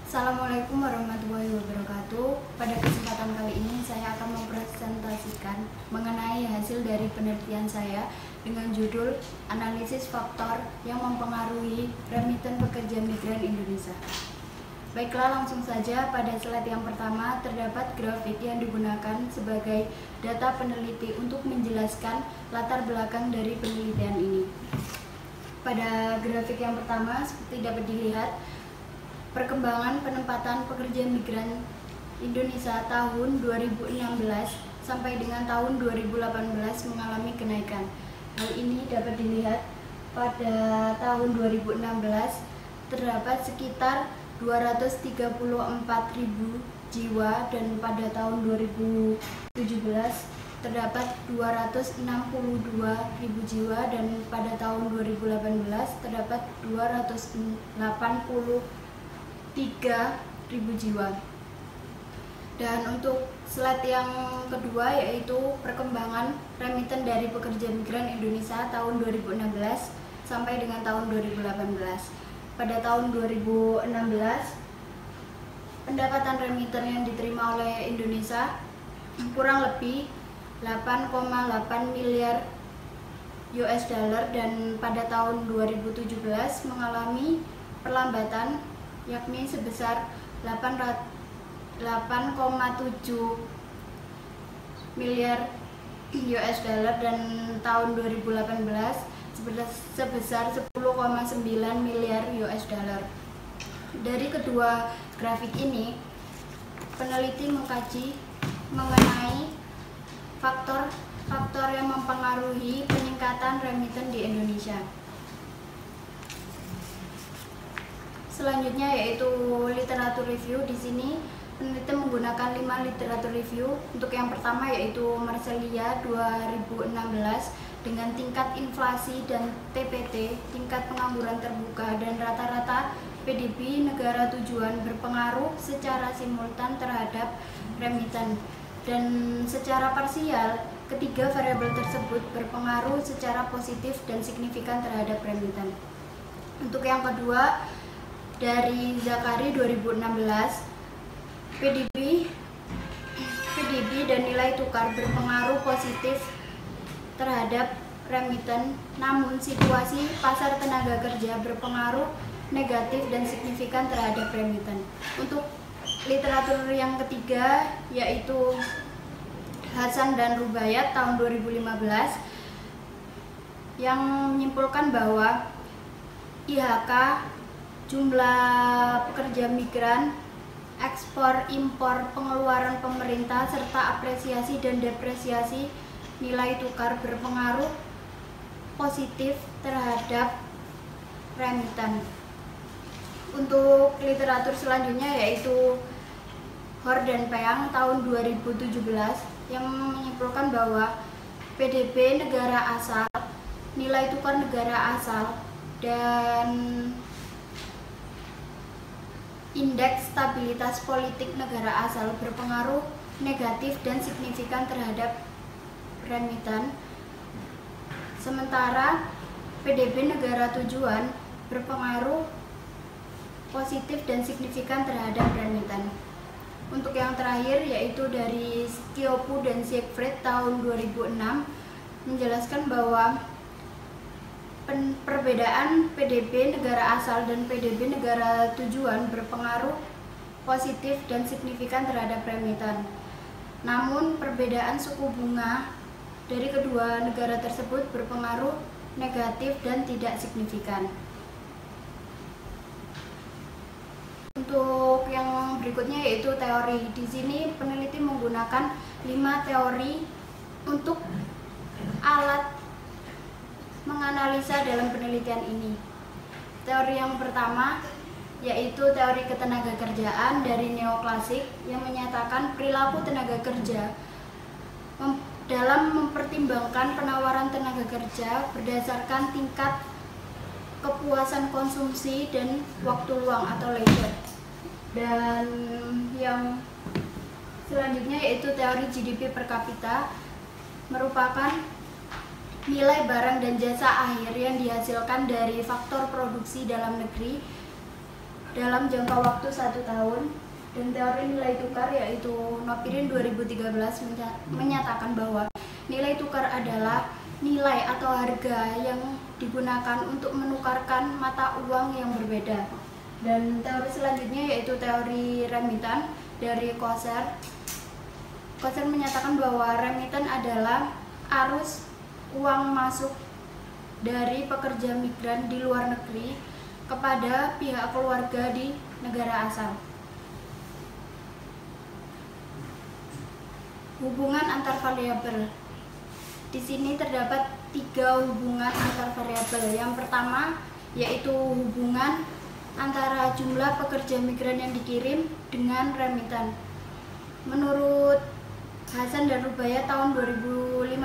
Assalamualaikum warahmatullahi wabarakatuh. Pada kesempatan kali ini saya akan mempresentasikan mengenai hasil dari penelitian saya dengan judul Analisis Faktor yang Mempengaruhi Remiten Pekerja Migran Indonesia. Baiklah, langsung saja. Pada slide yang pertama terdapat grafik yang digunakan sebagai data peneliti untuk menjelaskan latar belakang dari penelitian ini. Pada grafik yang pertama seperti dapat dilihat, perkembangan penempatan pekerja migran Indonesia tahun 2016 sampai dengan tahun 2018 mengalami kenaikan. Hal ini dapat dilihat pada tahun 2016 terdapat sekitar 234.000 jiwa dan pada tahun 2017 terdapat 262.000 jiwa dan pada tahun 2018 terdapat 283.000 jiwa. Dan untuk slide yang kedua yaitu perkembangan remiten dari pekerja migran Indonesia tahun 2016 sampai dengan tahun 2018. Pada tahun 2016 pendapatan remiten yang diterima oleh Indonesia kurang lebih 8,8 miliar US dollar dan pada tahun 2017 mengalami perlambatan yakni sebesar 8,7 miliar US dollar dan tahun 2018 sebesar 10,9 miliar US dollar. Dari kedua grafik ini, peneliti mengkaji mengenai faktor-faktor yang mempengaruhi peningkatan remiten di Indonesia. Selanjutnya yaitu literatur review. Di sini peneliti menggunakan 5 literatur review. Untuk yang pertama yaitu Marselia 2016 dengan tingkat inflasi dan TPT, tingkat pengangguran terbuka dan rata-rata PDB negara tujuan berpengaruh secara simultan terhadap remiten dan secara parsial ketiga variabel tersebut berpengaruh secara positif dan signifikan terhadap remiten. Untuk yang kedua dari Zakari 2016, PDB dan nilai tukar berpengaruh positif terhadap remiten, namun situasi pasar tenaga kerja berpengaruh negatif dan signifikan terhadap remiten. Untuk literatur yang ketiga yaitu Hasan dan Rubaiyat tahun 2015 yang menyimpulkan bahwa IHK, jumlah pekerja migran, ekspor, impor, pengeluaran pemerintah, serta apresiasi dan depresiasi nilai tukar berpengaruh positif terhadap remiten. Untuk literatur selanjutnya yaitu Hor dan Peang tahun 2017 yang menyimpulkan bahwa PDB negara asal, nilai tukar negara asal, dan indeks stabilitas politik negara asal berpengaruh negatif dan signifikan terhadap remiten, sementara PDB negara tujuan berpengaruh positif dan signifikan terhadap remiten. Untuk yang terakhir yaitu dari Skiopu dan Siegfried tahun 2006 menjelaskan bahwa perbedaan PDB negara asal dan PDB negara tujuan berpengaruh positif dan signifikan terhadap remiten. Namun perbedaan suku bunga dari kedua negara tersebut berpengaruh negatif dan tidak signifikan. Untuk yang berikutnya yaitu teori. Di sini peneliti menggunakan 5 teori untuk alat menganalisa dalam penelitian ini. Teori yang pertama yaitu teori ketenagakerjaan dari neoklasik yang menyatakan perilaku tenaga kerja dalam mempertimbangkan penawaran tenaga kerja berdasarkan tingkat kepuasan konsumsi dan waktu luang atau leisure. Dan yang selanjutnya yaitu teori GDP per kapita, merupakan nilai barang dan jasa akhir yang dihasilkan dari faktor produksi dalam negeri dalam jangka waktu 1 tahun. Dan teori nilai tukar yaitu Nopirin 2013 menyatakan bahwa nilai tukar adalah nilai atau harga yang digunakan untuk menukarkan mata uang yang berbeda. Dan teori selanjutnya yaitu teori remitan dari Koser. Koser menyatakan bahwa remitan adalah arus uang masuk dari pekerja migran di luar negeri kepada pihak keluarga di negara asal. Hubungan antar variabel. Di sini terdapat 3 hubungan antar variabel. Yang pertama yaitu hubungan antara jumlah pekerja migran yang dikirim dengan remitan. Menurut Hasan dan Rubaya tahun 2015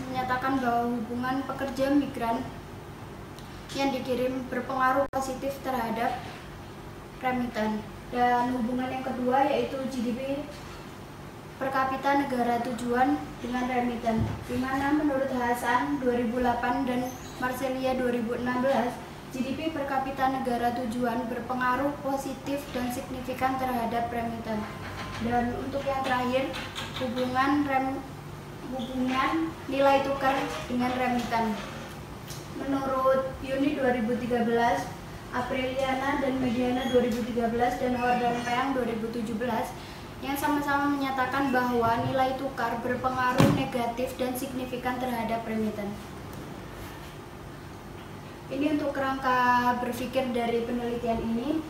menyatakan bahwa hubungan pekerja migran yang dikirim berpengaruh positif terhadap remitan. Dan hubungan yang kedua yaitu GDP per kapita negara tujuan dengan remitan, di mana menurut Hasan 2008 dan Marcelia 2016, GDP per kapita negara tujuan berpengaruh positif dan signifikan terhadap remitan. Dan untuk yang terakhir, hubungan nilai tukar dengan remitan. Menurut Yuni 2013, Apriliana dan Mediana 2013, dan Howard dan Peang 2017, yang sama-sama menyatakan bahwa nilai tukar berpengaruh negatif dan signifikan terhadap remitan. Ini untuk kerangka berpikir dari penelitian ini.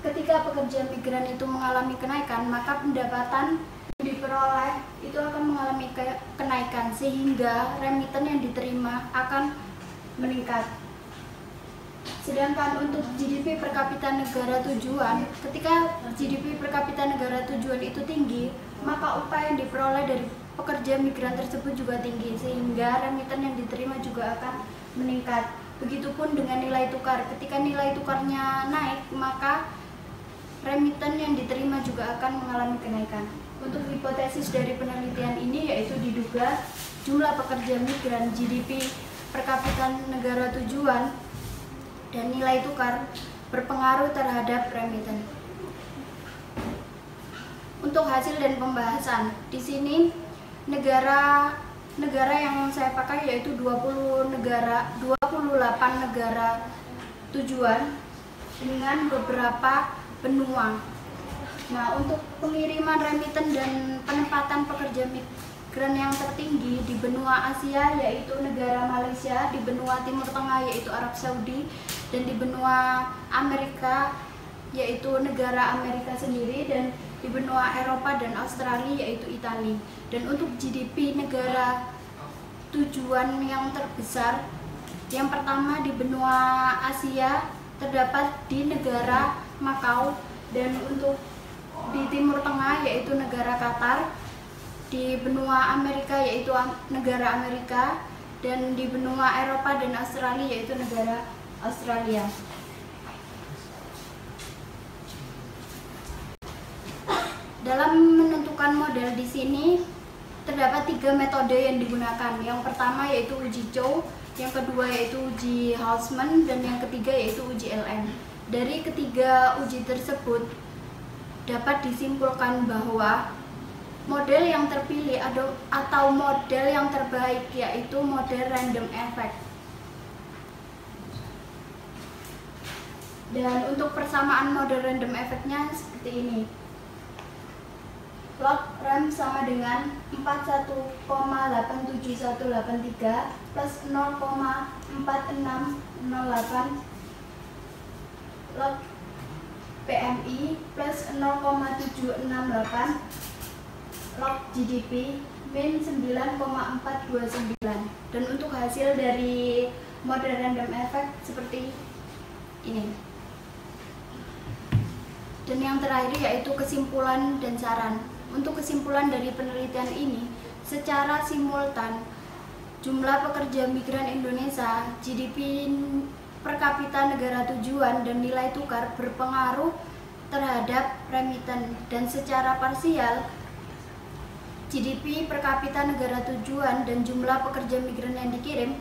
Ketika pekerja migran itu mengalami kenaikan, maka pendapatan yang diperoleh itu akan mengalami kenaikan, sehingga remitan yang diterima akan meningkat. Sedangkan untuk GDP per kapita negara tujuan, ketika GDP per kapita negara tujuan itu tinggi, maka upah yang diperoleh dari pekerja migran tersebut juga tinggi, sehingga remitan yang diterima juga akan meningkat. Begitupun dengan nilai tukar, ketika nilai tukarnya naik, maka remitan yang diterima juga akan mengalami kenaikan. Untuk hipotesis dari penelitian ini yaitu diduga jumlah pekerja migran, GDP per kapita negara tujuan, dan nilai tukar berpengaruh terhadap remitan. Untuk hasil dan pembahasan, di sini negara yang saya pakai yaitu 28 negara tujuan dengan beberapa benua. Nah, untuk pengiriman remitan dan penempatan pekerja migran yang tertinggi di benua Asia yaitu negara Malaysia, di benua Timur Tengah yaitu Arab Saudi, dan di benua Amerika yaitu negara Amerika sendiri, dan di benua Eropa dan Australia yaitu Italia. Dan untuk GDP negara tujuan yang terbesar, yang pertama di benua Asia terdapat di negara Makau, dan untuk di Timur Tengah yaitu negara Qatar, di benua Amerika yaitu negara Amerika, dan di benua Eropa dan Australia yaitu negara Australia. Dalam menentukan model di sini terdapat 3 metode yang digunakan. Yang pertama yaitu uji Chow, yang kedua yaitu uji Hausman, dan yang ketiga yaitu uji LM. Dari ketiga uji tersebut dapat disimpulkan bahwa model yang terpilih atau model yang terbaik yaitu model random effect. Dan untuk persamaan model random effect-nya seperti ini. Log RAM sama dengan 41,87183 plus 0,4608 log PMI plus 0,768 log GDP min 9,429. Dan untuk hasil dari model random effect seperti ini. Dan yang terakhir yaitu kesimpulan dan saran. Untuk kesimpulan dari penelitian ini, secara simultan jumlah pekerja migran Indonesia, GDP per kapita negara tujuan, dan nilai tukar berpengaruh terhadap remitan, dan secara parsial GDP per kapita negara tujuan dan jumlah pekerja migran yang dikirim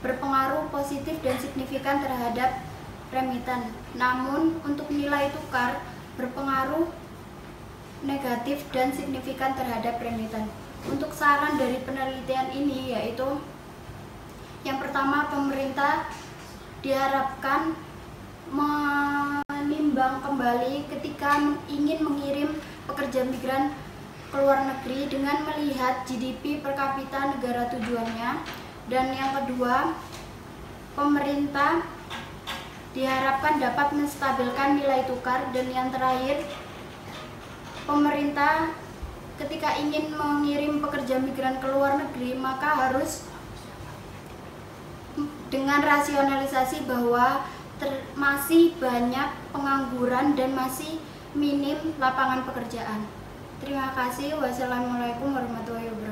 berpengaruh positif dan signifikan terhadap remiten. Namun untuk nilai tukar berpengaruh negatif dan signifikan terhadap remiten. Untuk saran dari penelitian ini yaitu yang pertama, pemerintah diharapkan menimbang kembali ketika ingin mengirim pekerja migran ke luar negeri dengan melihat GDP per kapita negara tujuannya. Dan yang kedua, pemerintah diharapkan dapat menstabilkan nilai tukar. Dan yang terakhir, pemerintah ketika ingin mengirim pekerja migran ke luar negeri maka harus dengan rasionalisasi bahwa masih banyak pengangguran dan masih minim lapangan pekerjaan. Terima kasih. Wassalamualaikum warahmatullahi wabarakatuh.